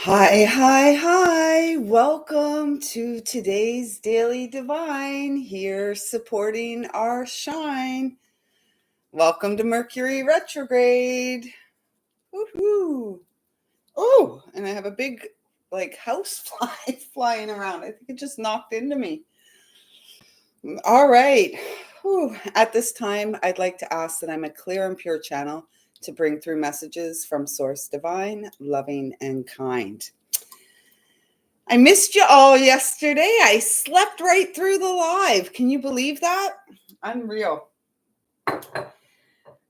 Hi, hi, hi. Welcome to today's Daily Divine, here supporting our shine. Welcome to Mercury Retrograde. Woohoo. Oh, and I have a big house fly flying around. I think it just knocked into me. All right. Whew. At this time, I'd like to ask that I'm a clear and pure channel to bring through messages from Source Divine, loving and kind. I missed you all yesterday. I slept right through the live. Can you believe that? Unreal.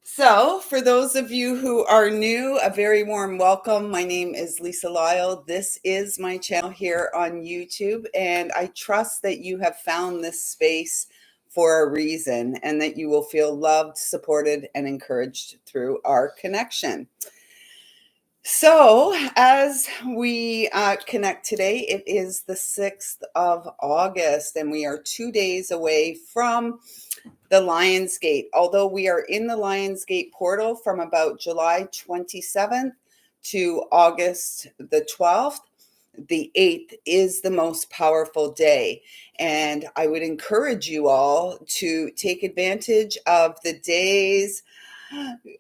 So, for those of you who are new, a very warm welcome. My name is Lisa Lyle. This is my channel here on YouTube, and I trust that you have found this space for a reason and that you will feel loved, supported, and encouraged through our connection. So, as we connect today, it is the 6th of August, and we are 2 days away from the Lionsgate. Although we are in the Lionsgate portal from about July 27th to August the 12th, the 8th is the most powerful day. And I would encourage you all to take advantage of the days.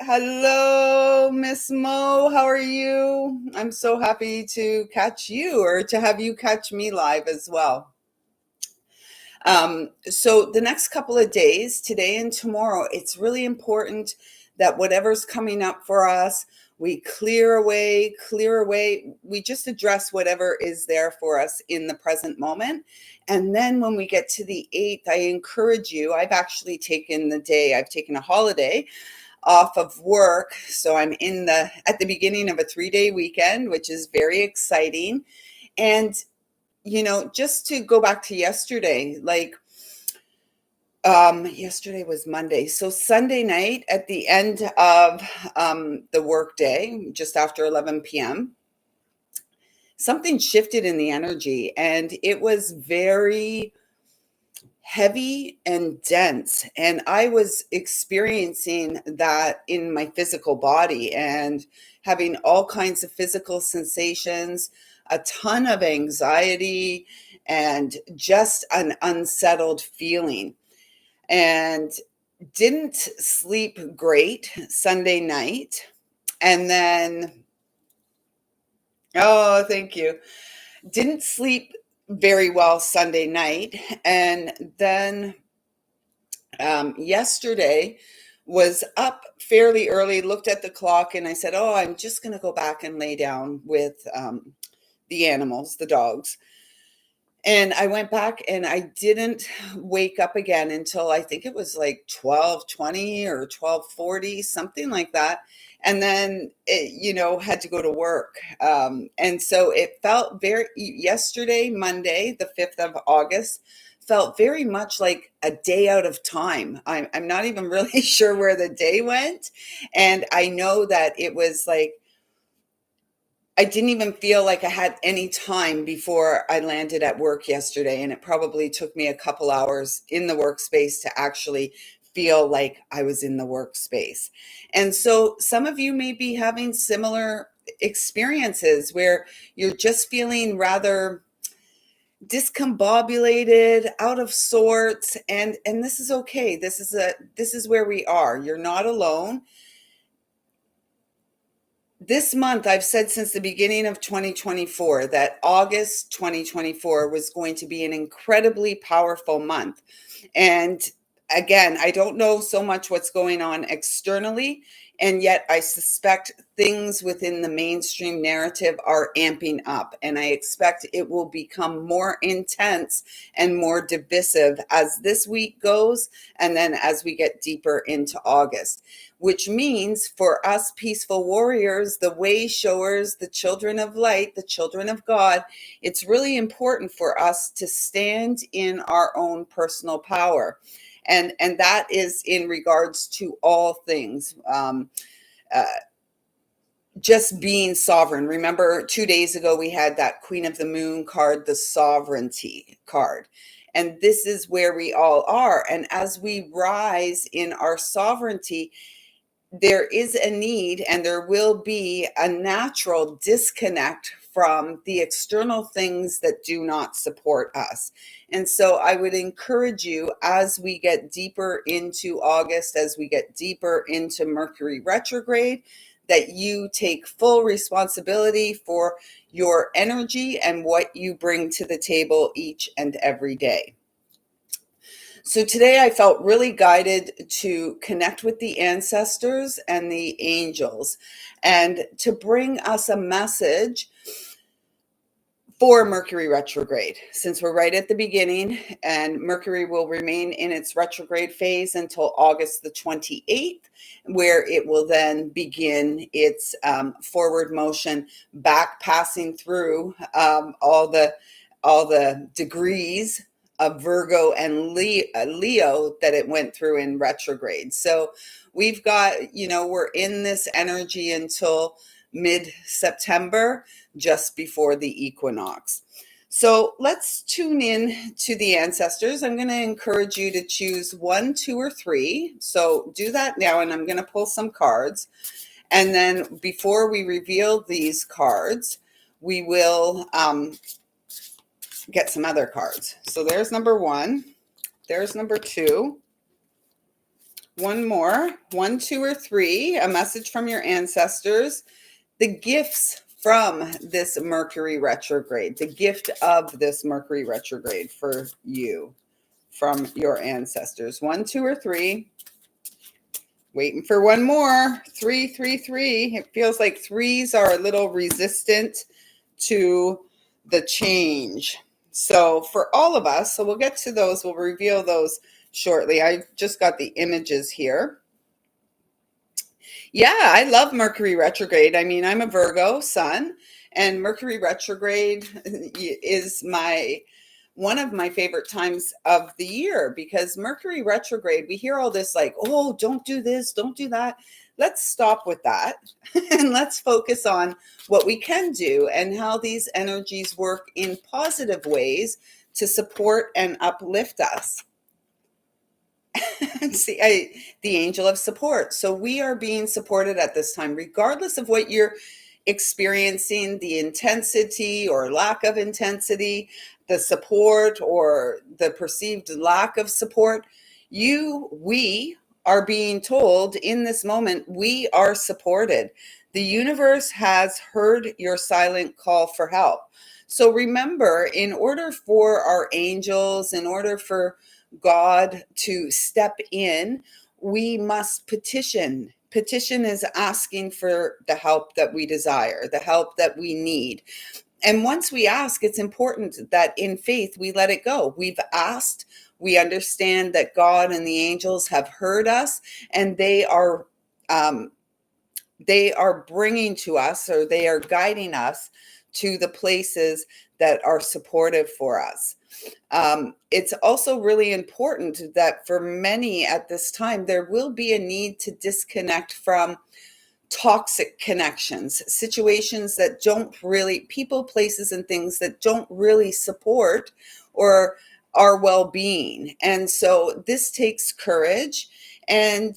Hello, Miss Mo. How are you? I'm so happy to catch you or to have you catch me live as well. So the next couple of days, today and tomorrow, it's really important that whatever's coming up for us, we clear away. We just address whatever is there for us in the present moment. And then when we get to the 8th, I encourage you, I've actually taken I've taken a holiday off of work. So I'm at the beginning of a 3-day weekend, which is very exciting. And, just to go back to yesterday, yesterday was Monday. So Sunday night at the end of the work day, just after 11 p.m., something shifted in the energy and it was very heavy and dense, and I was experiencing that in my physical body and having all kinds of physical sensations, a ton of anxiety, and just an unsettled feeling, and didn't sleep great Sunday night. And then, oh, thank you, didn't sleep very well Sunday night. And then yesterday was up fairly early, looked at the clock, and I said, oh, I'm just going to go back and lay down with the animals, the dogs. And I went back and I didn't wake up again until I think it was like 12:20 or 12:40, something like that. And then, had to go to work. And so it felt yesterday, Monday, the 5th of August, felt very much like a day out of time. I'm not even really sure where the day went. And I know that it was like, I didn't even feel like I had any time before I landed at work yesterday. And it probably took me a couple hours in the workspace to actually feel like I was in the workspace. And so some of you may be having similar experiences where you're just feeling rather discombobulated, out of sorts, and this is okay. This is where we are. You're not alone. This month, I've said since the beginning of 2024 that August 2024 was going to be an incredibly powerful month. And again, I don't know so much what's going on externally, and yet I suspect things within the mainstream narrative are amping up, and I expect it will become more intense and more divisive as this week goes, and then as we get deeper into August. Which means for us peaceful warriors, the way showers, the children of light, the children of God, it's really important for us to stand in our own personal power. And that is in regards to all things. Just being sovereign. Remember, 2 days ago, we had that Queen of the Moon card, the sovereignty card. And this is where we all are. And as we rise in our sovereignty, there is a need and there will be a natural disconnect from the external things that do not support us. And so I would encourage you, as we get deeper into August, as we get deeper into Mercury retrograde, that you take full responsibility for your energy and what you bring to the table each and every day. So today I felt really guided to connect with the ancestors and the angels and to bring us a message for Mercury retrograde, since we're right at the beginning, and Mercury will remain in its retrograde phase until August the 28th, where it will then begin its forward motion, back passing through all the degrees of Virgo and Leo that it went through in retrograde. So we've got, we're in this energy until mid-September, just before the equinox. So let's tune in to the ancestors. I'm going to encourage you to choose 1, 2, or 3. So do that now, and I'm going to pull some cards. And then before we reveal these cards, we will get some other cards. So there's number 1. There's number 2. One more. 1, 2, or 3. A message from your ancestors. The gifts from this Mercury retrograde, the gift of this Mercury retrograde for you from your ancestors. 1, 2, or 3. Waiting for one more. 3, 3, 3. It feels like 3s are a little resistant to the change. So for all of us, so we'll get to those. We'll reveal those shortly. I just got the images here. Yeah, I love Mercury retrograde. I mean, I'm a Virgo sun, and Mercury retrograde is one of my favorite times of the year, because Mercury retrograde, we hear all this like, oh, don't do this, don't do that. Let's stop with that and let's focus on what we can do and how these energies work in positive ways to support and uplift us. See, the angel of support. So we are being supported at this time, regardless of what you're experiencing, the intensity or lack of intensity, the support or the perceived lack of support. We are being told in this moment, we are supported. The universe has heard your silent call for help. So remember, in order for our angels, in order for God to step in, we must petition. Petition is asking for the help that we desire, the help that we need. And once we ask, it's important that in faith we let it go. We've asked, we understand that God and the angels have heard us, and they are bringing to us, or they are guiding us to the places that are supportive for us. It's also really important that for many at this time, there will be a need to disconnect from toxic connections, situations that don't really, people, places, and things that don't really support or our well-being. And so this takes courage. And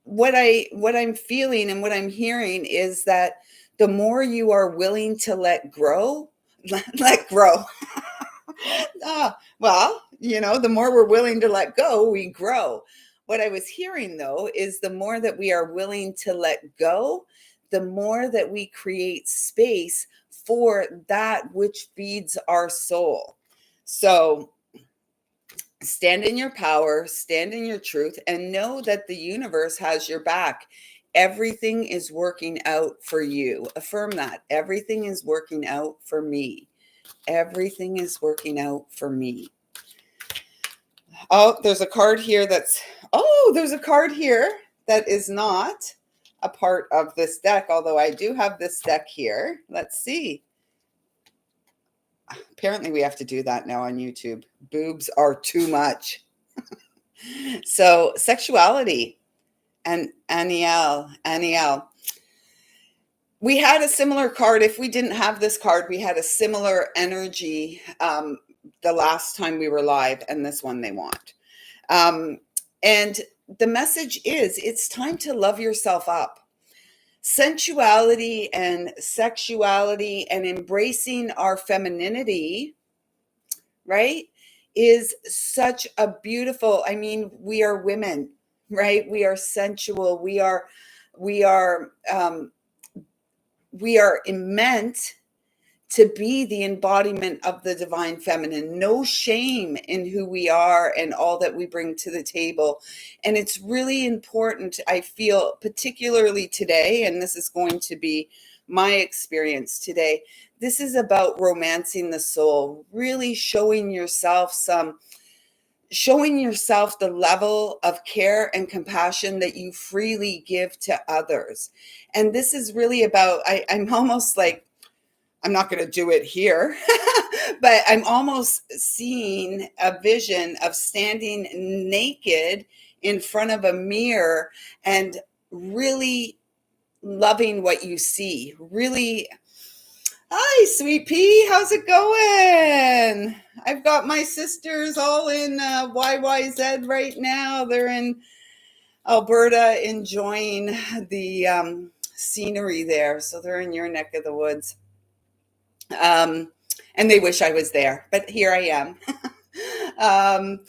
what I'm feeling and what I'm hearing is that the more you are willing to let grow, let grow. Well, the more we're willing to let go, we grow. What I was hearing, though, is the more that we are willing to let go, the more that we create space for that which feeds our soul. So stand in your power, stand in your truth, and know that the universe has your back. Everything is working out for you. Affirm that. Everything is working out for me. Everything is working out for me. Oh, there's a card here there's a card here that is not a part of this deck, although I do have this deck here. Let's see. Apparently we have to do that now on YouTube. Boobs are too much. So sexuality and Aniel. We had a similar card. If we didn't have this card, we had a similar energy the last time we were live, and this one they want. And the message is, it's time to love yourself up. sensuality and sexuality and embracing our femininity, right, is such a beautiful, I mean, we are women, right? We are sensual. We are, we are meant to be the embodiment of the divine feminine. No shame in who we are and all that we bring to the table. And it's really important, I feel, particularly today, and this is going to be my experience today. This is about romancing the soul, really showing yourself the level of care and compassion that you freely give to others. And this is really about, I'm almost like, I'm not going to do it here, but I'm almost seeing a vision of standing naked in front of a mirror and really loving what you see. Really, hi, sweet pea, how's it going? I've got my sisters all in YYZ right now. They're in Alberta enjoying the scenery there. So they're in your neck of the woods. And they wish I was there, but here I am.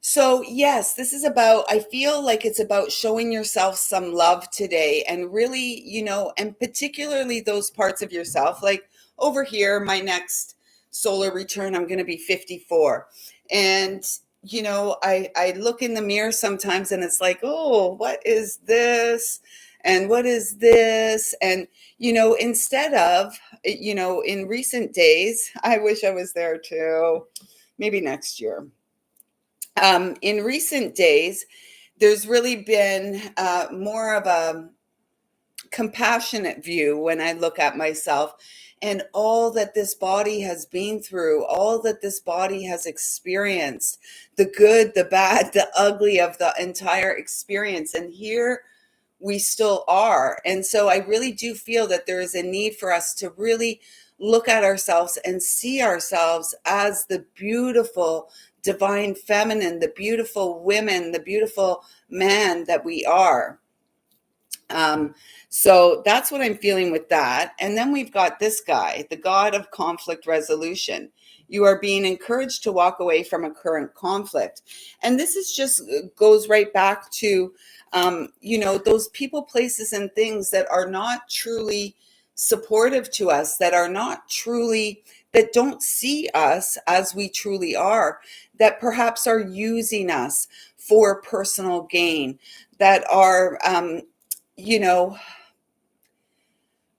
So yes, this is about, I feel like it's about showing yourself some love today, and really, and particularly those parts of yourself, like over here, my next solar return, I'm going to be 54. And, I look in the mirror sometimes and it's like, oh, what is this? And what is this? And, instead of, in recent days, I wish I was there too, maybe next year. In recent days, there's really been more of a compassionate view when I look at myself and all that this body has been through, all that this body has experienced, the good, the bad, the ugly of the entire experience. And here we still are. And so I really do feel that there is a need for us to really look at ourselves and see ourselves as the beautiful divine feminine, the beautiful women, the beautiful man that we are. So that's what I'm feeling with that. And then we've got this guy, the god of conflict resolution. You are being encouraged to walk away from a current conflict. And this is just goes right back to, those people, places, and things that are not truly supportive to us, that are not truly, that don't see us as we truly are, that perhaps are using us for personal gain, that are,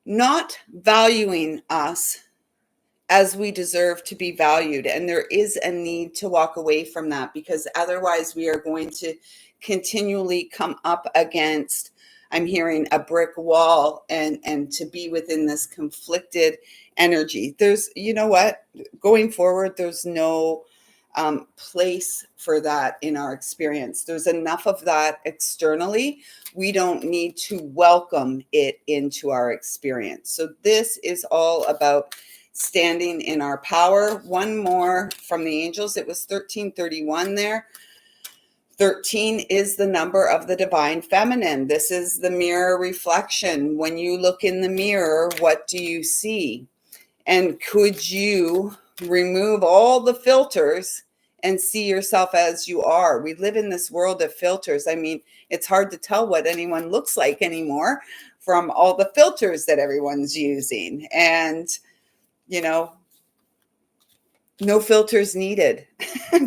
not valuing us as we deserve to be valued. And there is a need to walk away from that, because otherwise we are going to continually come up against, I'm hearing, a brick wall, and to be within this conflicted energy. There's, going forward, there's no place for that in our experience. There's enough of that externally. We don't need to welcome it into our experience. So this is all about standing in our power. One more from the angels. It was 1331 there. 13 is the number of the divine feminine. This is the mirror reflection. When you look in the mirror, what do you see? And could you remove all the filters and see yourself as you are? We live in this world of filters. I mean, it's hard to tell what anyone looks like anymore from all the filters that everyone's using. And, no filters needed.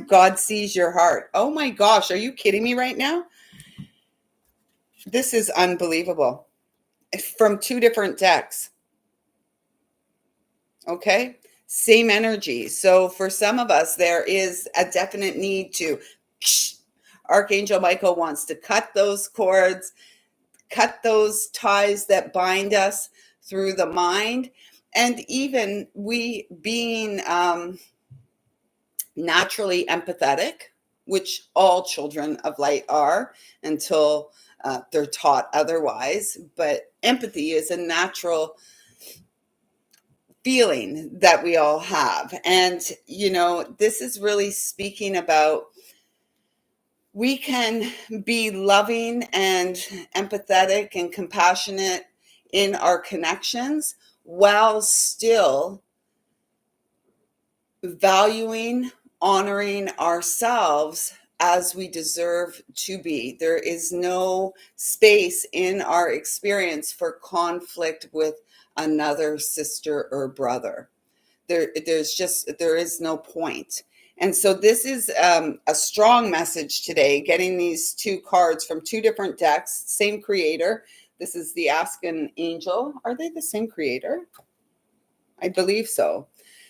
God sees your heart. Oh my gosh, are you kidding me right now? This is unbelievable. From two different decks. Okay, same energy. So for some of us, there is a definite need to, Archangel Michael wants to cut those cords, cut those ties that bind us through the mind. And even we being naturally empathetic, which all children of light are until they're taught otherwise. But empathy is a natural feeling that we all have. And, this is really speaking about, we can be loving and empathetic and compassionate in our connections while still valuing, honoring ourselves as we deserve to be. There is no space in our experience for conflict with another sister or brother. There is no point. And so this is a strong message today, getting these two cards from two different decks, same creator. This is the Ask an Angel. Are they the same creator? I believe so.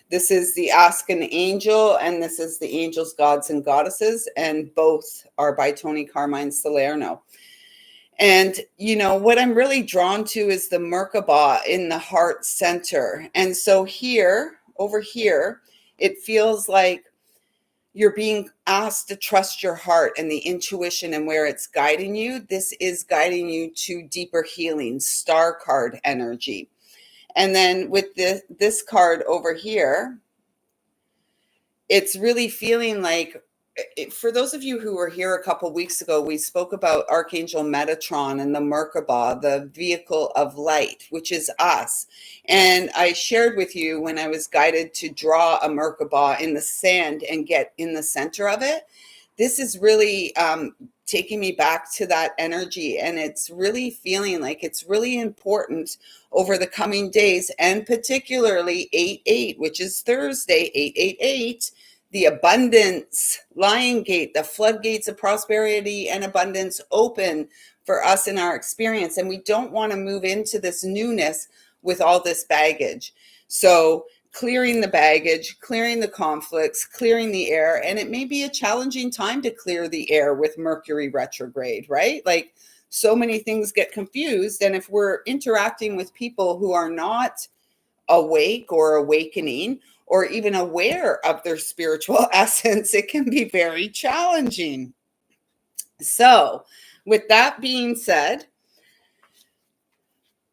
This is the Ask an Angel, and this is the Angels, Gods, and Goddesses, and both are by Tony Carmine Salerno. And, what I'm really drawn to is the Merkaba in the heart center. And so over here, it feels like you're being asked to trust your heart and the intuition and where it's guiding you. This is guiding you to deeper healing, star card energy. And then with this card over here, it's really feeling like, for those of you who were here a couple weeks ago, we spoke about Archangel Metatron and the Merkaba, the vehicle of light, which is us. And I shared with you when I was guided to draw a Merkaba in the sand and get in the center of it. This is really taking me back to that energy. And it's really feeling like it's really important over the coming days, and particularly 8/8, which is Thursday, 8/8, the abundance lion gate, the floodgates of prosperity and abundance open for us in our experience. And we don't want to move into this newness with all this baggage. So clearing the baggage, clearing the conflicts, clearing the air. And it may be a challenging time to clear the air with Mercury retrograde, right? Like, so many things get confused. And if we're interacting with people who are not awake or awakening or even aware of their spiritual essence, it can be very challenging. So with that being said,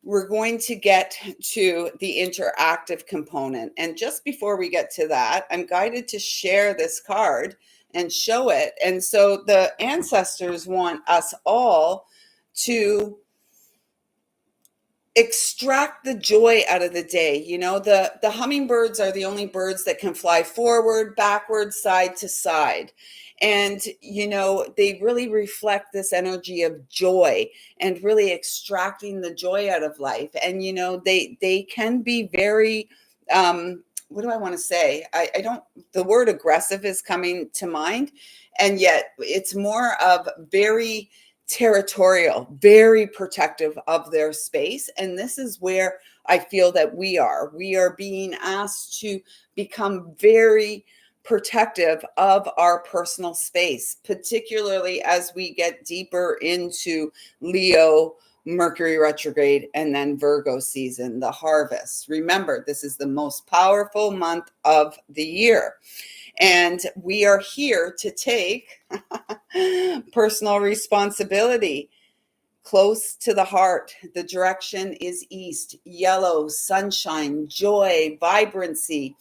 we're going to get to the interactive component. And just before we get to that, I'm guided to share this card and show it. And so the ancestors want us all to extract the joy out of the day. The hummingbirds are the only birds that can fly forward, backward, side to side. And, they really reflect this energy of joy and really extracting the joy out of life. And, they can be very, what do I want to say? The word aggressive is coming to mind. And yet it's more of very territorial, very protective of their space. And this is where I feel that we are being asked to become very protective of our personal space, particularly as we get deeper into Leo, Mercury retrograde, and then Virgo season, the harvest. Remember, this is the most powerful month of the year. And we are here to take personal responsibility close to the heart. The direction is east, yellow, sunshine, joy, vibrancy,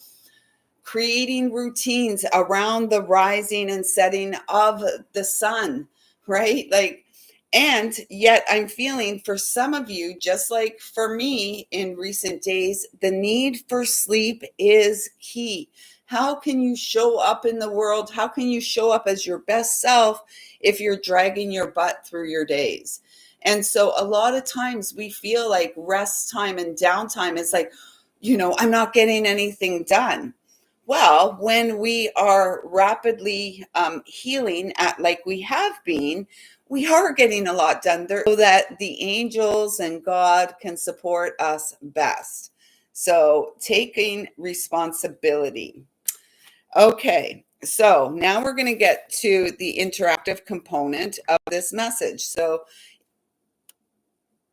creating routines around the rising and setting of the sun, right? And yet I'm feeling for some of you, just like for me in recent days, the need for sleep is key. How can you show up in the world? How can you show up as your best self if you're dragging your butt through your days? And so a lot of times we feel like rest time and downtime is like, I'm not getting anything done. Well, when we are rapidly healing like we have been, we are getting a lot done there so that the angels and God can support us best. So taking responsibility. Okay, so now we're going to get to the interactive component of this message. So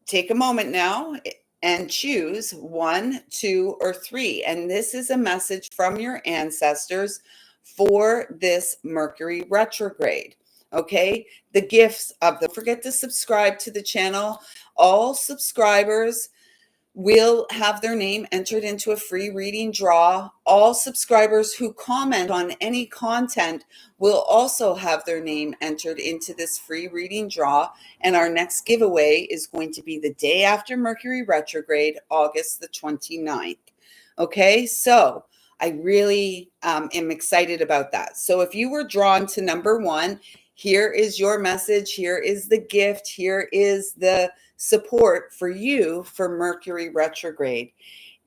take a moment now and choose 1, 2, or 3. And this is a message from your ancestors for this Mercury retrograde. Okay, the gifts of don't forget to subscribe to the channel. All subscribers will have their name entered into a free reading draw. All subscribers who comment on any content will also have their name entered into this free reading draw. And our next giveaway is going to be the day after Mercury retrograde, August the 29th. Okay, so I really am excited about that. So if you were drawn to number 1, here is your message. Here is the gift. Here is the support for you for Mercury retrograde.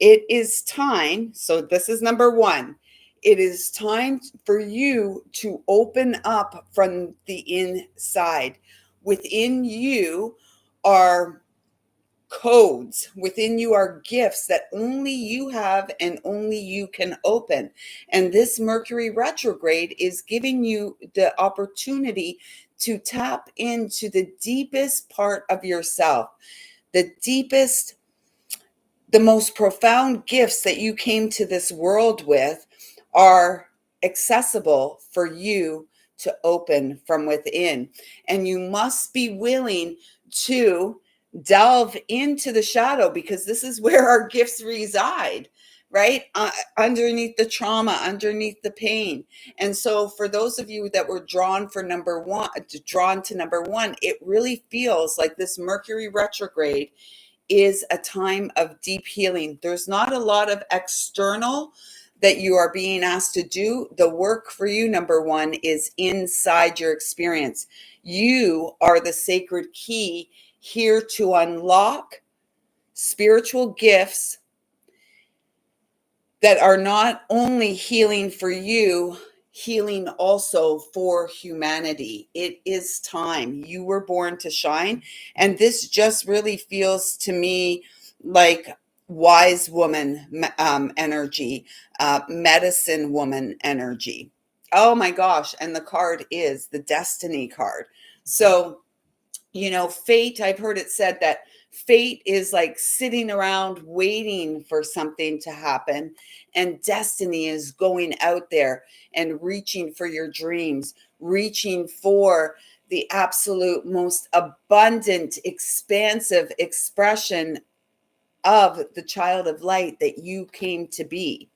It is time. So this is number 1. It is time for you to open up from the inside. Within you are codes, within you are gifts that only you have and only you can open. And this Mercury retrograde is giving you the opportunity to tap into the deepest part of yourself, the deepest, the most profound gifts that you came to this world with are accessible for you to open from within. And you must be willing to delve into the shadow, because this is where our gifts reside, right? Underneath the trauma, underneath the pain. And so for those of you that were drawn to number 1, it really feels like this Mercury retrograde is a time of deep healing. There's not a lot of external that you are being asked to do. The work for you, number 1, is inside your experience. You are the sacred key here to unlock spiritual gifts that are not only healing for you, healing also for humanity. It is time. You were born to shine. And this just really feels to me like wise woman energy, medicine woman energy. Oh my gosh. And the card is the destiny card. So, fate, I've heard it said that fate is like sitting around waiting for something to happen, and destiny is going out there and reaching for your dreams, reaching for the absolute most abundant, expansive expression of the child of light that you came to be.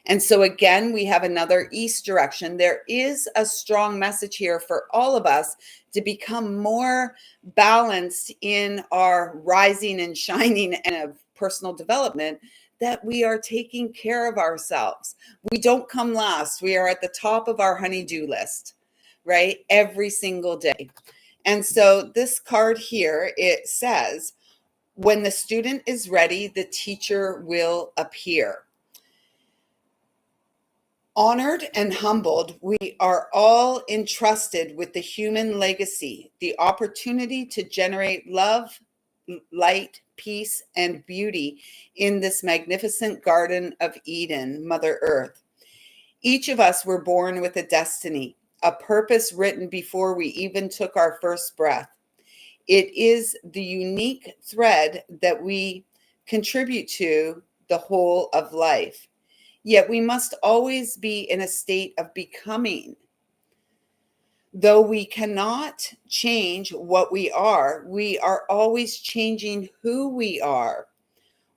And so again, we have another east direction. There is a strong message here for all of us to become more balanced in our rising and shining and of personal development, that we are taking care of ourselves. We don't come last. We are at the top of our honey-do list, right? Every single day. And so this card here, it says, when the student is ready, the teacher will appear. Honored and humbled, we are all entrusted with the human legacy, the opportunity to generate love, light, peace, and beauty in this magnificent Garden of Eden, Mother Earth. Each of us were born with a destiny, a purpose written before we even took our first breath. It is the unique thread that we contribute to the whole of life. Yet we must always be in a state of becoming. Though we cannot change what we are always changing who we are.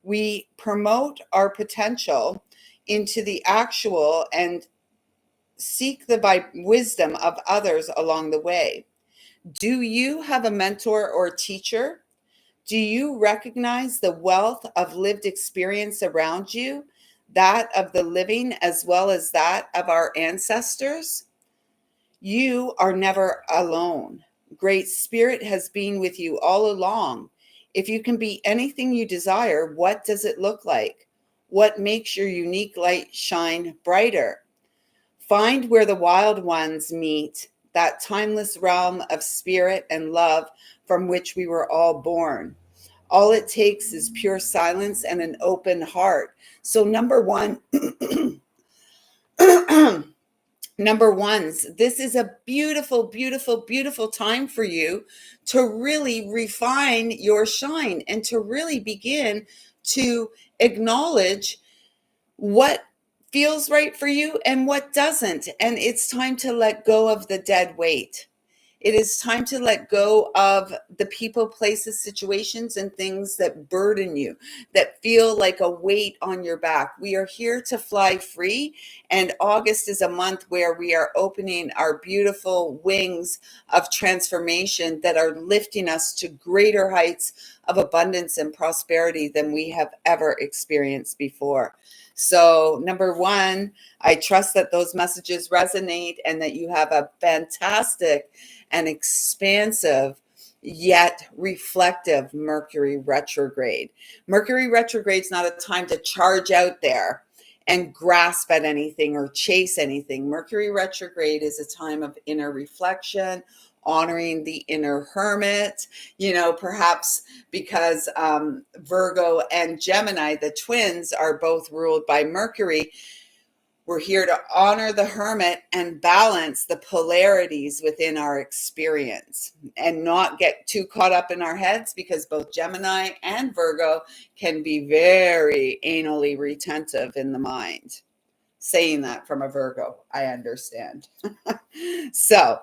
We promote our potential into the actual and seek the wisdom of others along the way. Do you have a mentor or teacher? Do you recognize the wealth of lived experience around you, that of the living as well as that of our ancestors? You are never alone. Great Spirit has been with you all along. If you can be anything you desire, what does it look like? What makes your unique light shine brighter? Find where the wild ones meet, that timeless realm of spirit and love from which we were all born. All it takes is pure silence and an open heart. So number 1, number ones, this is a beautiful, beautiful, beautiful time for you to really refine your shine and to really begin to acknowledge what feels right for you and what doesn't. And it's time to let go of the dead weight. It is time to let go of the people, places, situations, and things that burden you, that feel like a weight on your back. We are here to fly free, and August is a month where we are opening our beautiful wings of transformation that are lifting us to greater heights of abundance and prosperity than we have ever experienced before. So, number one, I trust that those messages resonate and that you have a fantastic and expansive yet reflective Mercury retrograde. Mercury retrograde is not a time to charge out there and grasp at anything or chase anything. Mercury retrograde is a time of inner reflection, honoring the inner hermit, perhaps because Virgo and Gemini, the twins, are both ruled by Mercury. We're here to honor the hermit and balance the polarities within our experience and not get too caught up in our heads, because both Gemini and Virgo can be very anally retentive in the mind. Saying that from a Virgo, I understand. So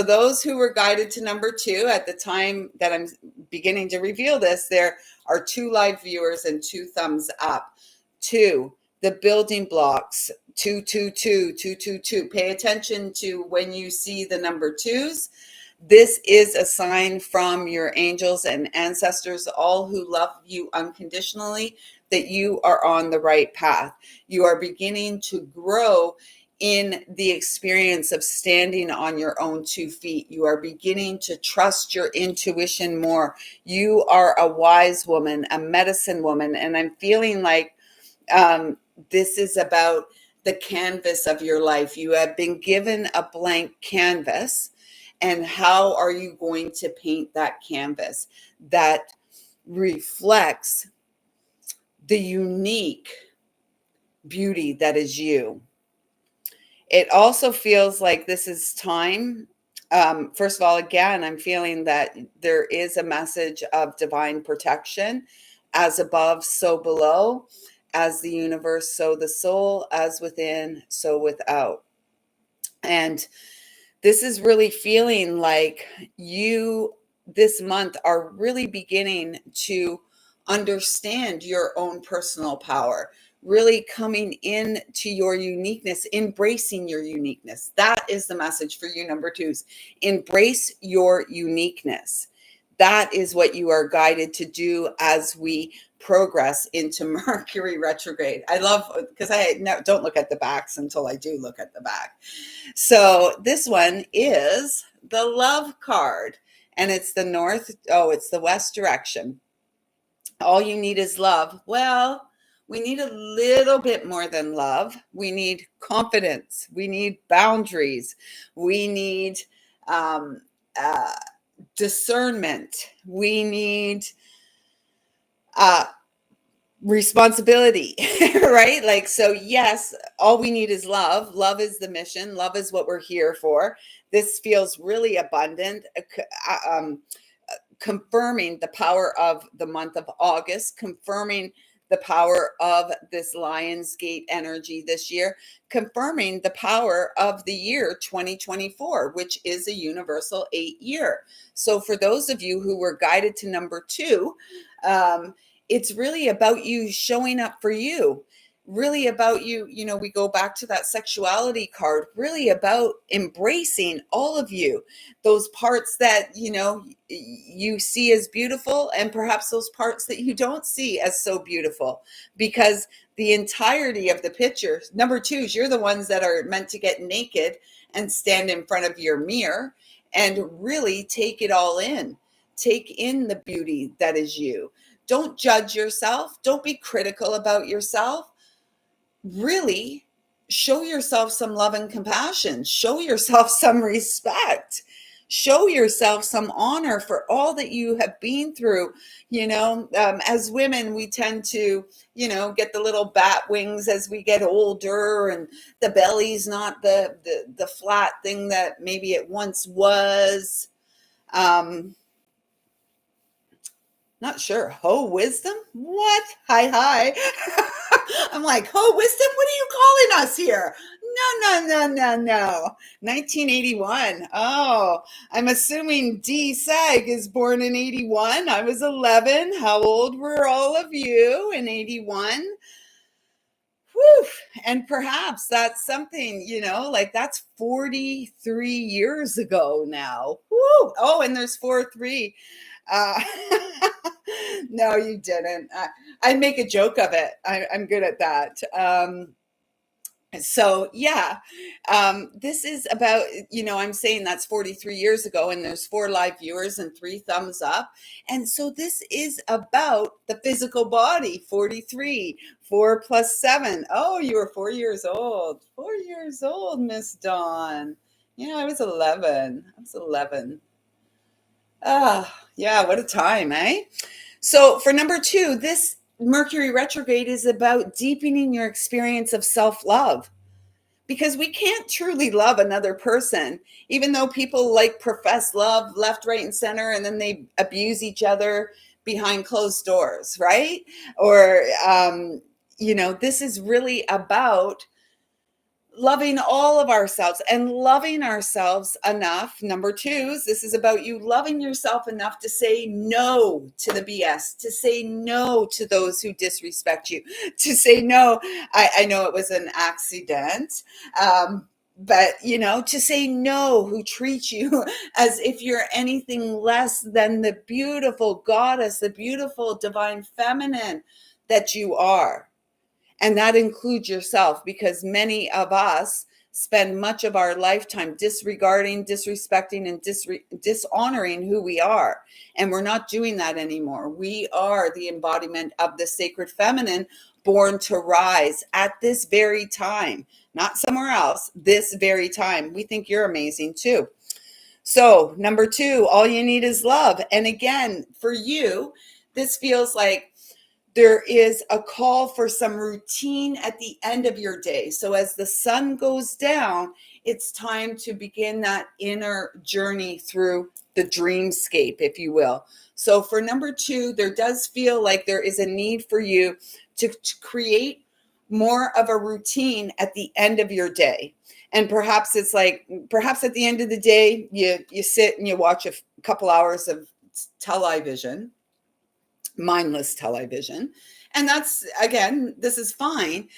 those who were guided to number 2 at the time that I'm beginning to reveal this, there are 2 live viewers and 2 thumbs up. 2, the building blocks, 222, 222. Pay attention to when you see the number 2s. This is a sign from your angels and ancestors, all who love you unconditionally, that you are on the right path. You are beginning to grow in the experience of standing on your own 2 feet. You are beginning to trust your intuition more. You are a wise woman, a medicine woman, and I'm feeling like this is about the canvas of your life. You have been given a blank canvas, and how are you going to paint that canvas that reflects the unique beauty that is you? It also feels like this is time. First of all, again, I'm feeling that there is a message of divine protection. As above, so below. As the universe, so the soul. As within, so without. And this is really feeling like you this month are really beginning to understand your own personal power, really coming into your uniqueness, embracing your uniqueness. That is the message for you, number 2s. Embrace your uniqueness. That is what you are guided to do as we progress into Mercury retrograde. I love, because I don't look at the backs until I do look at the back. So this one is the love card, and it's the it's the west direction. All you need is love. Well, we need a little bit more than love. We need confidence. We need boundaries. We need discernment. We need responsibility, right? Like, so yes, all we need is love. Love is the mission. Love is what we're here for. This feels really abundant, confirming the power of the month of August, confirming the power of this Lionsgate energy this year, confirming the power of the year 2024, which is a universal 8 year. So for those of you who were guided to number 2, it's really about you showing up for you, really about you. We go back to that sexuality card, really about embracing all of you, those parts that, you see as beautiful, and perhaps those parts that you don't see as so beautiful, because the entirety of the picture, number 2s, you're the ones that are meant to get naked and stand in front of your mirror and really take it all in. Take in the beauty that is you. Don't judge yourself. Don't be critical about yourself. Really show yourself some love and compassion. Show yourself some respect. Show yourself some honor for all that you have been through. As women, we tend to, get the little bat wings as we get older, and the belly's not the flat thing that maybe it once was. Not sure. Ho wisdom? What? Hi. I'm like, ho wisdom? What are you calling us here? No. 1981. Oh, I'm assuming D Sag is born in 81. I was 11. How old were all of you in 81? Whew. And perhaps that's something, like that's 43 years ago now. Whew. Oh, and there's 4-3. Uh, no, you didn't. I make a joke of it. I'm good at that. So yeah, this is about, I'm saying that's 43 years ago, and there's 4 live viewers and 3 thumbs up. And so this is about the physical body. 43, 4 plus 7. Oh, you were 4 years old. 4 years old, Miss Dawn. Yeah, I was 11. Ah, yeah, what a time, eh? So for number 2, this Mercury retrograde is about deepening your experience of self-love, because we can't truly love another person, even though people like profess love left, right, and center, and then they abuse each other behind closed doors, right? Or, this is really about loving all of ourselves and loving ourselves enough. Number 2, this is about you loving yourself enough to say no to the BS, to say no to those who disrespect you, to say no. I know it was an accident. But, to say no who treat you as if you're anything less than the beautiful goddess, the beautiful divine feminine that you are. And that includes yourself, because many of us spend much of our lifetime disregarding, disrespecting, and dishonoring who we are. And we're not doing that anymore. We are the embodiment of the sacred feminine, born to rise at this very time, not somewhere else, this very time. We think you're amazing too. So number 2, all you need is love. And again, for you, this feels like there is a call for some routine at the end of your day. So as the sun goes down, it's time to begin that inner journey through the dreamscape, if you will. So for number 2, there does feel like there is a need for you to create more of a routine at the end of your day. And perhaps it's like, perhaps at the end of the day, you sit and you watch a couple hours of television, mindless television. And that's, again, this is fine.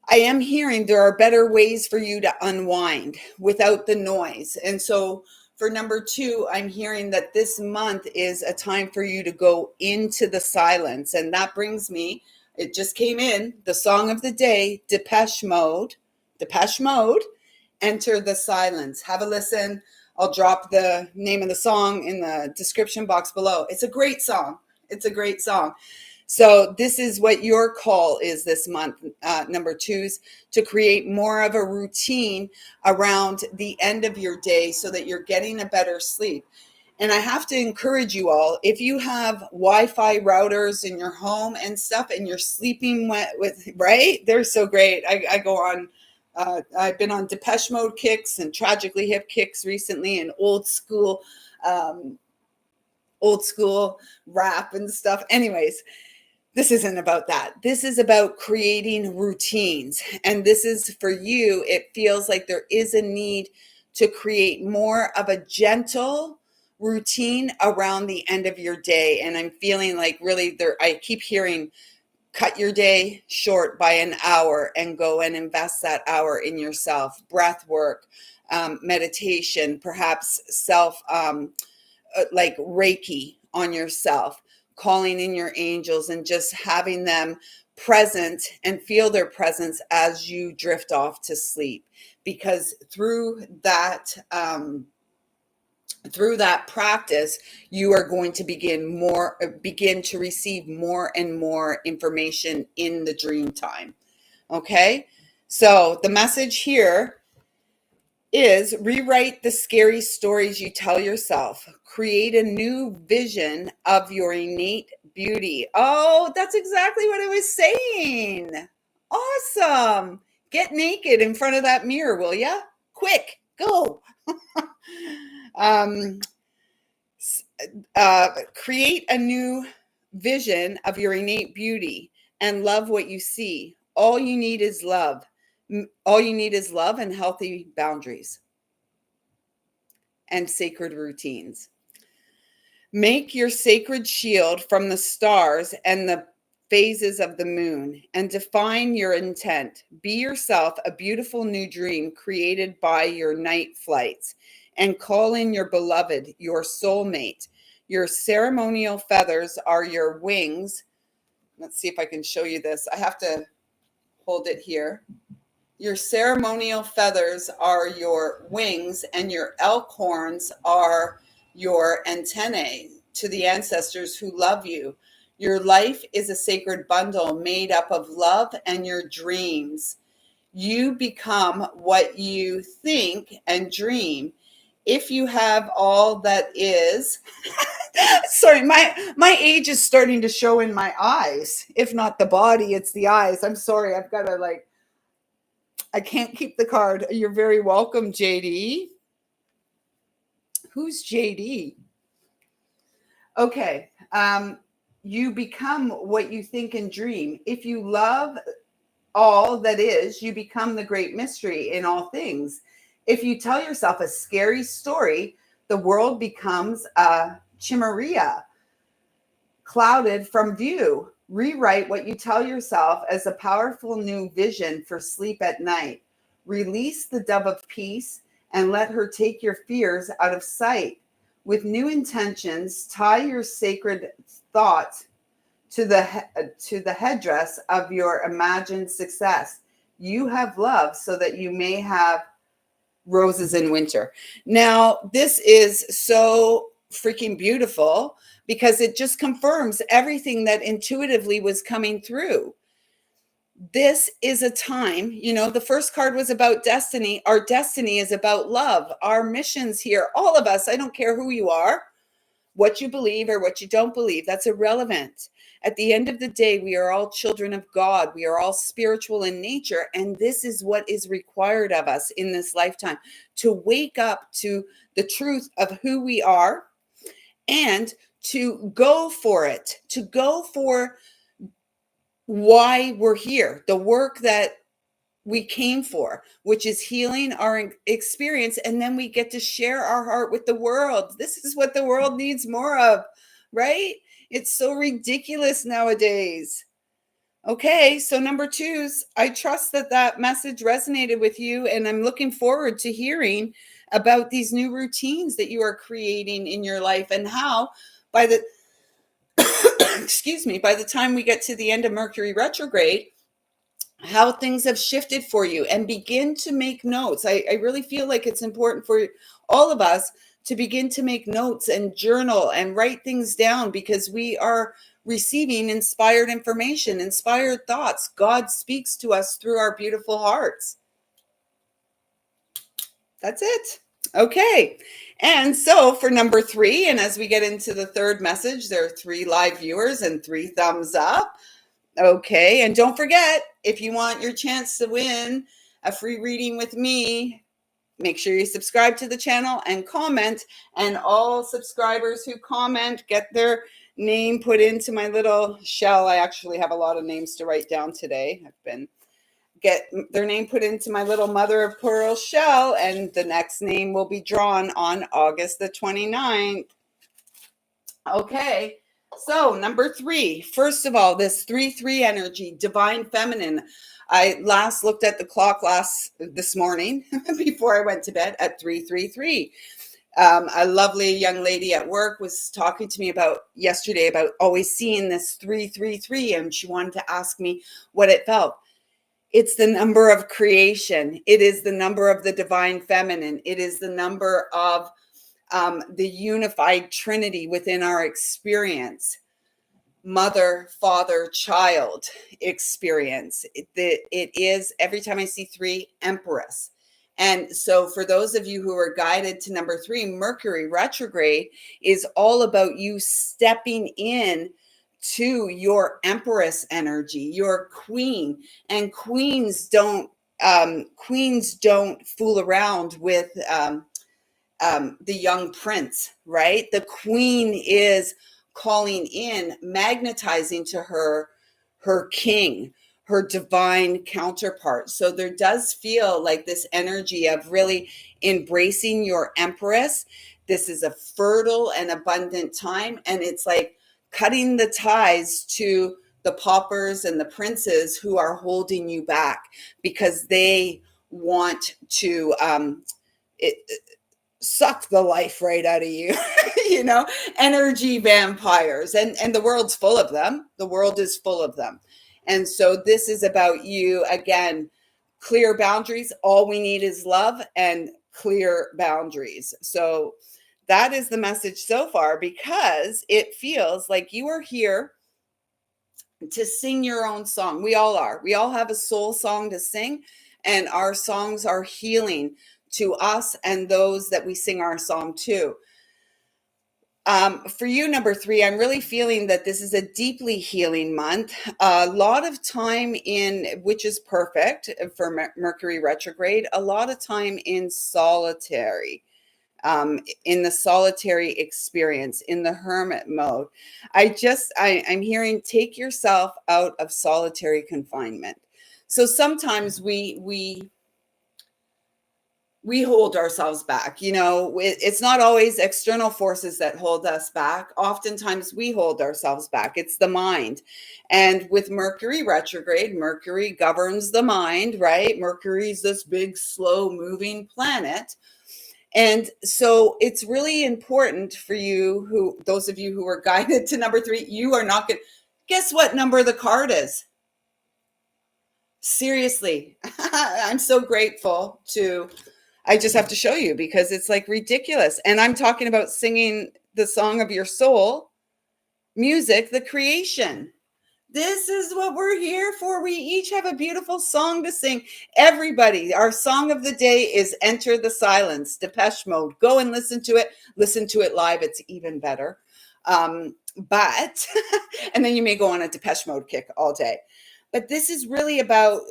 I am hearing there are better ways for you to unwind without the noise. And so for number 2, I'm hearing that this month is a time for you to go into the silence. And that brings me, it just came in, the song of the day, Depeche Mode, Enter the Silence. Have a listen. I'll drop the name of the song in the description box below. It's a great song. So this is what your call is this month, number 2s, to create more of a routine around the end of your day so that you're getting a better sleep. And I have to encourage you all, if you have Wi-Fi routers in your home and stuff, and you're sleeping with right? They're so great. I go on, I've been on Depeche Mode kicks and Tragically Hip kicks recently, and old school rap and stuff. Anyways, this isn't about that. This is about creating routines. And this is for you. It feels like there is a need to create more of a gentle routine around the end of your day. And I'm feeling like really I keep hearing, cut your day short by an hour and go and invest that hour in yourself. Breath work, meditation, perhaps self, like Reiki on yourself, calling in your angels and just having them present and feel their presence as you drift off to sleep. Because through that practice, you are going to begin to receive more and more information in the dream time. Okay, so the message here is rewrite the scary stories you tell yourself. Create a new vision of your innate beauty. Oh, that's exactly what I was saying. Awesome. Get naked in front of that mirror, will ya? Quick, go. Create a new vision of your innate beauty and love what you see. All you need is love. All you need is love and healthy boundaries and sacred routines. Make your sacred shield from the stars and the phases of the moon and define your intent. Be yourself a beautiful new dream created by your night flights and call in your beloved, your soulmate. Your ceremonial feathers are your wings. Let's see if I can show you this. I have to hold it here. Your ceremonial feathers are your wings, and your elk horns are your antennae to the ancestors who love you. Your life is a sacred bundle made up of love and your dreams. You become what you think and dream. If you have all that is, sorry, my age is starting to show in my eyes. If not the body, it's the eyes. I'm sorry. I've got to I can't keep the card. You're very welcome, JD. Who's JD? Okay. You become what you think and dream. If you love all that is, you become the great mystery in all things. If you tell yourself a scary story, the world becomes a chimera, clouded from view. Rewrite what you tell yourself as a powerful new vision for sleep at night. Release the dove of peace and let her take your fears out of sight. With new intentions, tie your sacred thoughts to the headdress of your imagined success. You have love so that you may have roses in winter. Now, this is so freaking beautiful because it just confirms everything that intuitively was coming through. This is a time, the first card was about destiny. Our destiny is about love. Our missions here, all of us, I don't care who you are, what you believe or what you don't believe, that's irrelevant. At the end of the day, we are all children of God. We are all spiritual in nature. And this is what is required of us in this lifetime, to wake up to the truth of who we are and to go for it, to go for why we're here, the work that we came for, which is healing our experience. And then we get to share our heart with the world. This is what the world needs more of, right? It's so ridiculous nowadays. Okay, so number 2s, I trust that message resonated with you, and I'm looking forward to hearing about these new routines that you are creating in your life and how by the by the time we get to the end of Mercury retrograde, how things have shifted for you, and begin to make notes. I really feel like it's important for all of us to begin to make notes and journal and write things down, because we are receiving inspired information, inspired thoughts. God speaks to us through our beautiful hearts. That's it. Okay. And so for number 3, and as we get into the third message, there are 3 live viewers and 3 thumbs up. Okay, and don't forget, if you want your chance to win a free reading with me, make sure you subscribe to the channel and comment. And all subscribers who comment get their name put into my little shell. I actually have a lot of names to write down today. Get their name put into my little mother of pearl shell, and the next name will be drawn on August the 29th. Okay. So number 3, first of all, this 3-3 energy, divine feminine. I last looked at the clock this morning before I went to bed at 3:33. A lovely young lady at work was talking to me yesterday about always seeing this 3:33, and she wanted to ask me what it felt. It's the number of creation. It is the number of the divine feminine. It is the number of the unified Trinity within our experience. Mother, father, child experience. It is, every time I see 3, Empress. And so for those of you who are guided to number 3, Mercury retrograde is all about you stepping in to your Empress energy, your queen. And queens don't fool around with the young prince, right? The queen is calling in, magnetizing to her king, her divine counterpart. So there does feel like this energy of really embracing your Empress. This is a fertile and abundant time, and it's like cutting the ties to the paupers and the princes who are holding you back because they want to it, suck the life right out of you. You know, energy vampires, and the world's full of them. The world is full of them. And so this is about you again, clear boundaries. All we need is love and clear boundaries. So that is the message so far, because it feels like you are here to sing your own song. We all are. We all have a soul song to sing, and our songs are healing to us and those that we sing our song to. For you, number 3, I'm really feeling that this is a deeply healing month. A lot of time in, which is perfect for Mercury retrograde, a lot of time in solitary, in the solitary experience, in the hermit mode. I'm hearing take yourself out of solitary confinement. So sometimes we hold ourselves back. You know, it's not always external forces that hold us back. Oftentimes we hold ourselves back. It's the mind. And with Mercury retrograde, Mercury governs the mind, right? Mercury's this big, slow moving planet. And so it's really important for you, those of you who are guided to number 3, you are not going to guess what number the card is. Seriously. I'm so grateful I just have to show you because it's like ridiculous. And I'm talking about singing the song of your soul, music, the creation. This is what we're here for. We each have a beautiful song to sing. Everybody, our song of the day is Enter the Silence, Depeche Mode. Go and listen to it. Listen to it live. It's even better. But, and then you may go on a Depeche Mode kick all day. But this is really about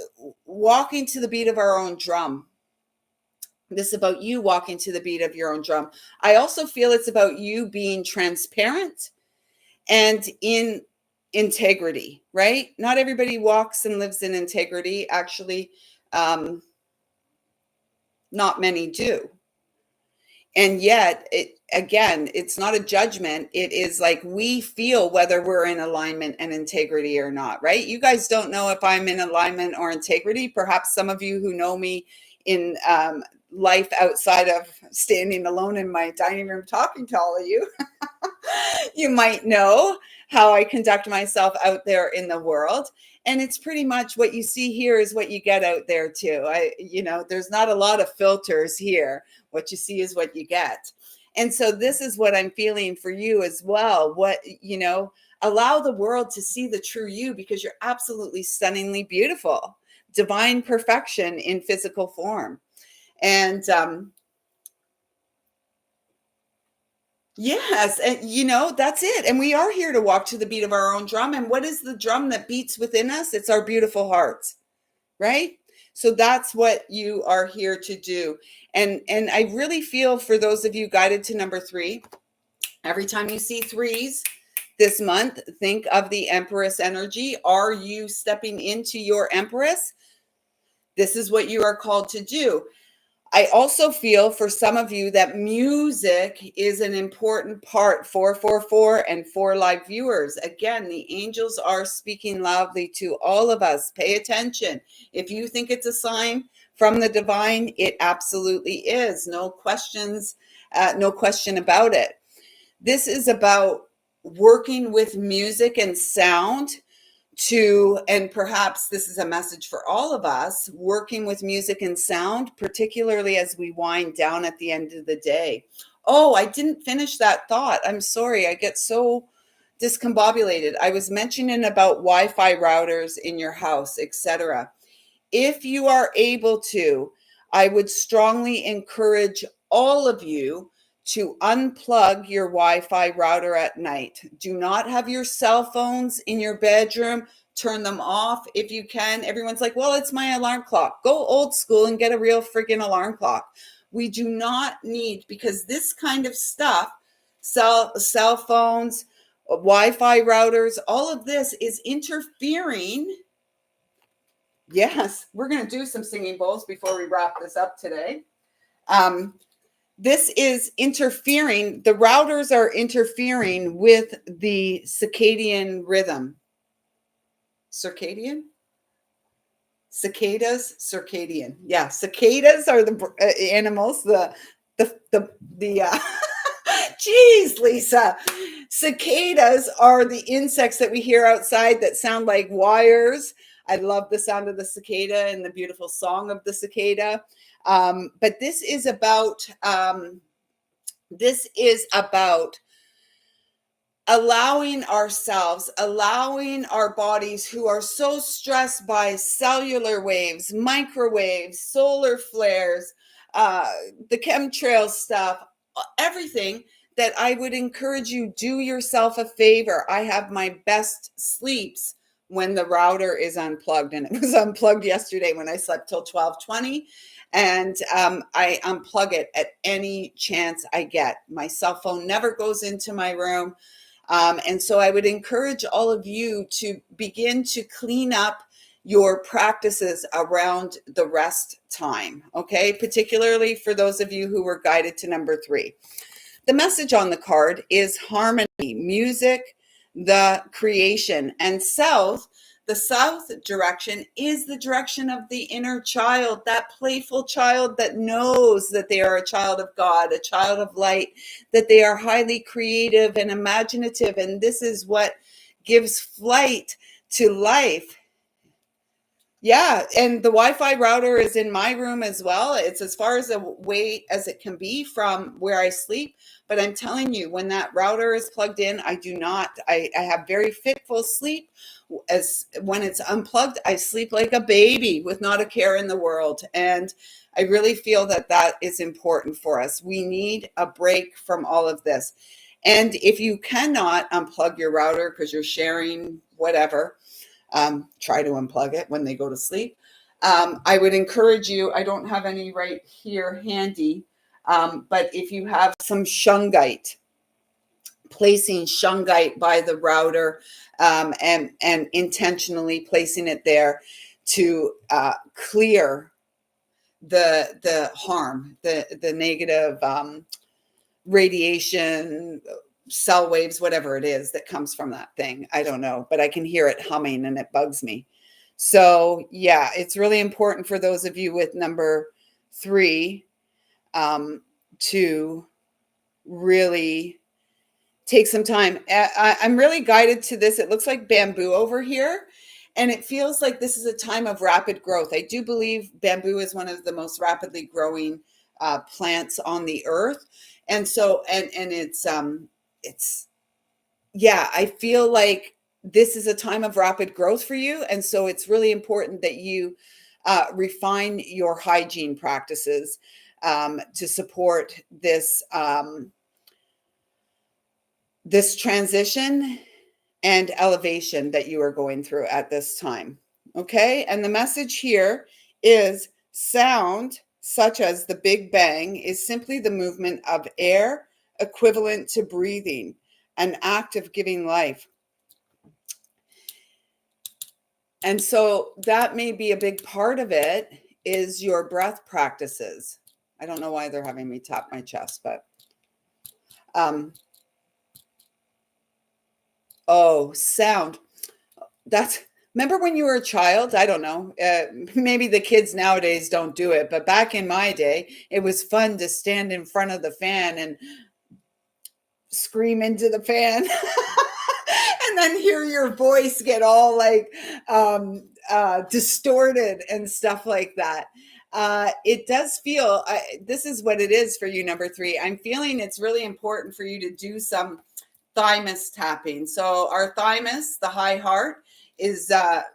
walking to the beat of our own drum. This is about you walking to the beat of your own drum. I also feel it's about you being transparent and in integrity, right? Not everybody walks and lives in integrity. Actually, not many do. And yet, it's not a judgment. It is like we feel whether we're in alignment and integrity or not, right? You guys don't know if I'm in alignment or integrity. Perhaps some of you who know me in life outside of standing alone in my dining room talking to all of you, you might know how I conduct myself out there in the world. And it's pretty much what you see here is what you get out there too. There's not a lot of filters here. What you see is what you get. And so this is what I'm feeling for you as well. Allow the world to see the true you, because you're absolutely stunningly beautiful, divine perfection in physical form. And yes, and that's it. And we are here to walk to the beat of our own drum. And what is the drum that beats within us? It's our beautiful hearts, right? So that's what you are here to do. And I really feel for those of you guided to number 3, every time you see 3s this month, think of the Empress energy. Are you stepping into your Empress? This is what you are called to do. I also feel for some of you that music is an important part. 444 and 4 live viewers. Again, the angels are speaking loudly to all of us. Pay attention. If you think it's a sign from the divine, it absolutely is. No questions, no question about it. This is about working with music and sound and perhaps this is a message for all of us, working with music and sound, particularly as we wind down at the end of the day. Oh, I didn't finish that thought. I'm sorry. I get so discombobulated. I was mentioning about Wi-Fi routers in your house, etc. If you are able to, I would strongly encourage all of you to unplug your Wi-Fi router at night. Do not have your cell phones in your bedroom. Turn them off if you can. Everyone's like, well, it's my alarm clock. Go old school and get a real freaking alarm clock. We do not need, because this kind of stuff, cell phones, Wi-Fi routers, all of this is interfering Yes, we're going to do some singing bowls before we wrap this up today. This is interfering. The routers are interfering with the circadian rhythm. Circadian? Cicadas, circadian. Yeah, cicadas are the animals. Geez, Lisa. Cicadas are the insects that we hear outside that sound like wires. I love the sound of the cicada and the beautiful song of the cicada. But this is about allowing ourselves, allowing our bodies who are so stressed by cellular waves, microwaves, solar flares, the chemtrail stuff, everything, that I would encourage you, do yourself a favor. I have my best sleeps when the router is unplugged, and it was unplugged yesterday when I slept till 12:20. And I unplug it at any chance I get. My cell phone never goes into my room. And so I would encourage all of you to begin to clean up your practices around the rest time, okay? Particularly for those of you who were guided to number 3. The message on the card is harmony, music, the creation, and south. The south direction is the direction of the inner child, that playful child that knows that they are a child of God, a child of light, that they are highly creative and imaginative. And this is what gives flight to life. Yeah, and the Wi-Fi router is in my room as well. It's as far as away as it can be from where I sleep. But I'm telling you, when that router is plugged in, I have very fitful sleep. As when it's unplugged, I sleep like a baby with not a care in the world. And I really feel that that is important for us. We need a break from all of this. And if you cannot unplug your router because you're sharing whatever, try to unplug it when they go to sleep. I would encourage you, I don't have any right here handy, but if you have some shungite, placing shungite by the router, and intentionally placing it there to clear the harm, the negative radiation, cell waves, whatever it is that comes from that thing. I don't know, but I can hear it humming and it bugs me. So yeah, it's really important for those of you with number 3 to really take some time. I'm really guided to this. It looks like bamboo over here, and it feels like this is a time of rapid growth. I do believe bamboo is one of the most rapidly growing plants on the earth. And so, and it's, yeah, I feel like this is a time of rapid growth for you. And so it's really important that you refine your hygiene practices to support this, this transition and elevation that you are going through at this time. Okay. And the message here is sound, such as the Big Bang, is simply the movement of air equivalent to breathing, an act of giving life. And so that may be a big part of it, is your breath practices. I don't know why they're having me tap my chest, but oh, sound. That's, remember when you were a child? I don't know. Maybe the kids nowadays don't do it, but back in my day, it was fun to stand in front of the fan and scream into the fan and then hear your voice get all like distorted and stuff like that. It does feel, this is what it is for you, number 3. I'm feeling it's really important for you to do some thymus tapping. So our thymus, the high heart, is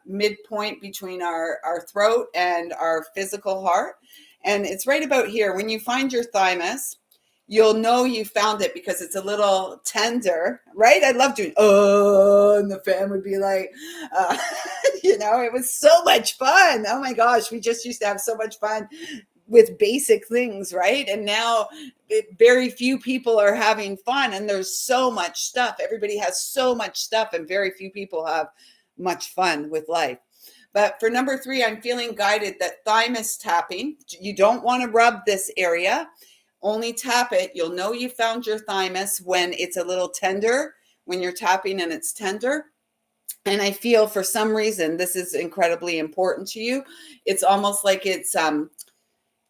midpoint between our throat and our physical heart. And it's right about here. When you find your thymus, you'll know you found it because it's a little tender, right? I love doing, oh, and the fan would be like, it was so much fun. Oh my gosh, we just used to have so much fun with basic things, right? And now very few people are having fun, and there's so much stuff. Everybody has so much stuff, and very few people have much fun with life. But for number 3, I'm feeling guided that thymus tapping. You don't want to rub this area. Only tap it. You'll know you found your thymus when it's a little tender, when you're tapping and it's tender. And I feel for some reason this is incredibly important to you. It's almost like it's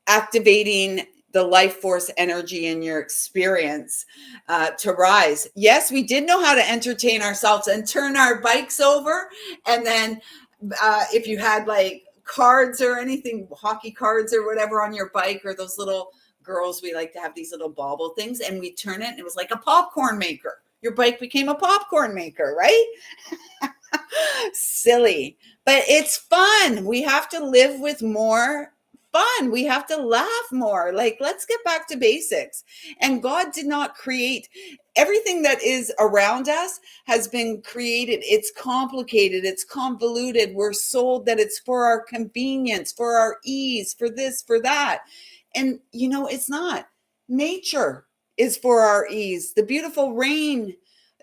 activating the life force energy in your experience to rise. Yes, we did know how to entertain ourselves and turn our bikes over. And then if you had like cards or anything, hockey cards or whatever on your bike, or those little girls, we like to have these little bauble things, and we turn it and it was like a popcorn maker. Your bike became a popcorn maker, right? Silly, but it's fun. We have to live with more fun. We have to laugh more. Like, let's get back to basics. And God did not create everything that is around us, has been created. It's complicated, it's convoluted. We're sold that it's for our convenience, for our ease, for this, for that. And it's not. Nature is for our ease. The beautiful rain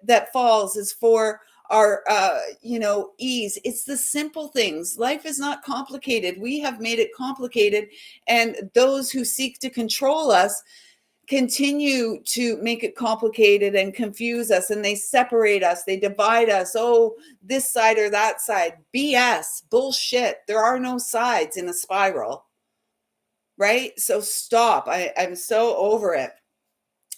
that falls is for our ease. It's the simple things. Life is not complicated. We have made it complicated, and those who seek to control us continue to make it complicated and confuse us, and they separate us, they divide us. Oh, this side or that side. BS, bullshit. There are no sides in a spiral, right? So stop. I'm so over it.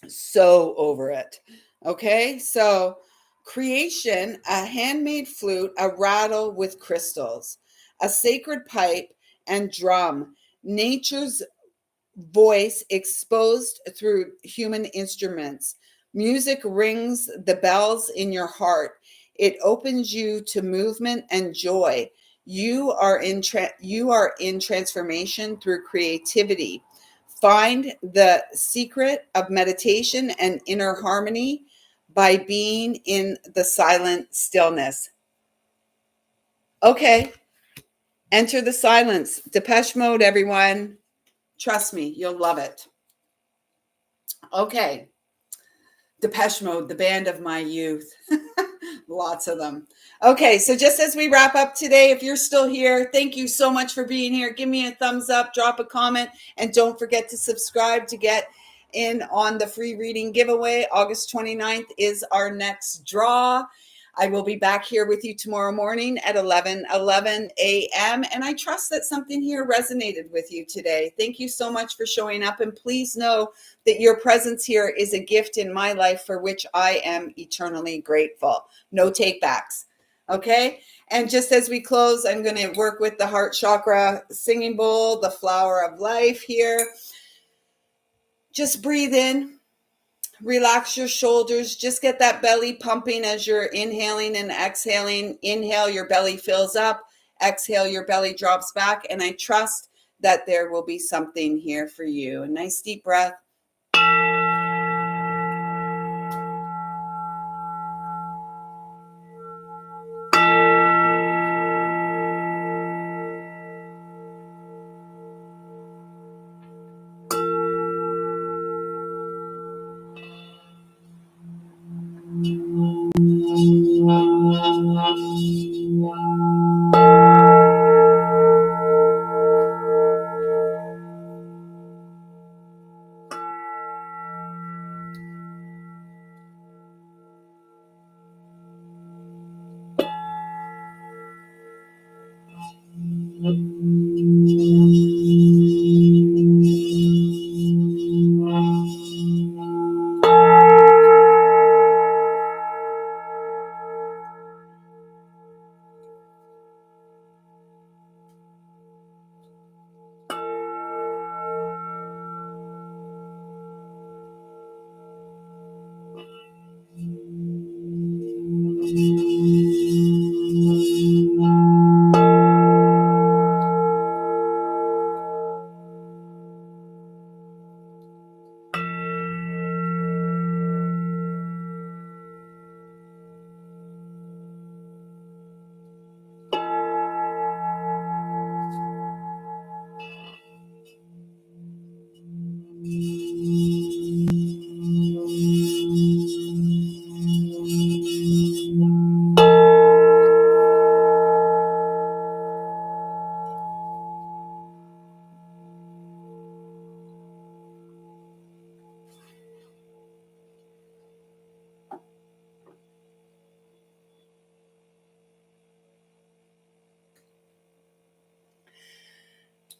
So over it. Okay, so creation: a handmade flute, a rattle with crystals, a sacred pipe and drum, nature's voice exposed through human instruments. Music rings the bells in your heart. It opens you to movement and joy. You are in transformation through creativity. Find the secret of meditation and inner harmony by being in the silent stillness. Okay, enter the silence. Depeche Mode, everyone. Trust me, you'll love it. Okay, Depeche Mode, the band of my youth. Lots of them. Okay, so just as we wrap up today, if you're still here, thank you so much for being here. Give me a thumbs up, drop a comment, and don't forget to subscribe to get in on the free reading giveaway. August 29th is our next draw. I will be back here with you tomorrow morning at 11:11 a.m. And I trust that something here resonated with you today. Thank you so much for showing up. And please know that your presence here is a gift in my life for which I am eternally grateful. No takebacks. Okay. And just as we close, I'm going to work with the heart chakra singing bowl, the flower of life here. Just breathe in. Relax your shoulders. Just get that belly pumping as you're inhaling and exhaling. Inhale, your belly fills up. Exhale, your belly drops back. And I trust that there will be something here for you. A nice deep breath.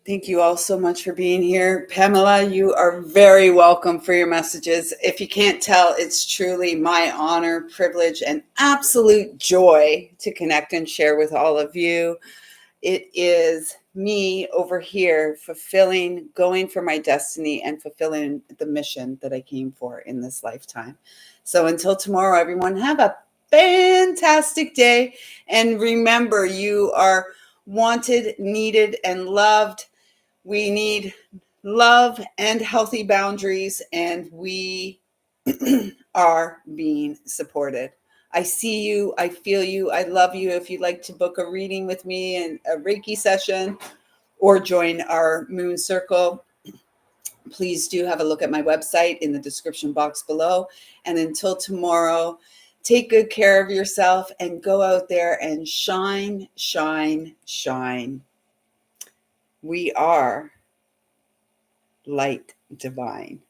Thank you all so much for being here. Pamela, you are very welcome for your messages. If you can't tell, it's truly my honor, privilege, and absolute joy to connect and share with all of you. It is me over here fulfilling, going for my destiny and fulfilling the mission that I came for in this lifetime. So until tomorrow, everyone, have a fantastic day. And remember, you are wanted, needed, and loved. We need love and healthy boundaries, and we are being supported. I see you. I feel you. I love you. If you'd like to book a reading with me and a Reiki session or join our Moon Circle, please do have a look at my website in the description box below. And until tomorrow, take good care of yourself and go out there and shine, shine, shine. We are light divine,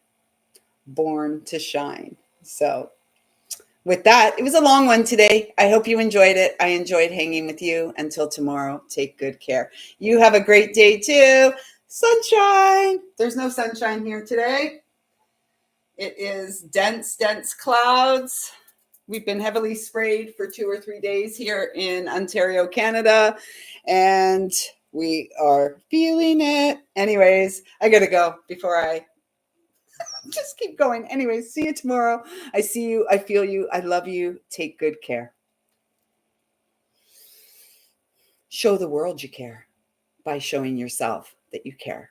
born to shine. So with that, it was a long one today. I hope you enjoyed it. I enjoyed hanging with you. Until tomorrow, take good care. You have a great day too. Sunshine. There's no sunshine here today. It is dense, dense clouds. We've been heavily sprayed for 2 or 3 days here in Ontario, Canada, and we are feeling it. Anyways, I gotta go before I just keep going. Anyways, see you tomorrow. I see you. I feel you. I love you. Take good care. Show the world you care by showing yourself that you care.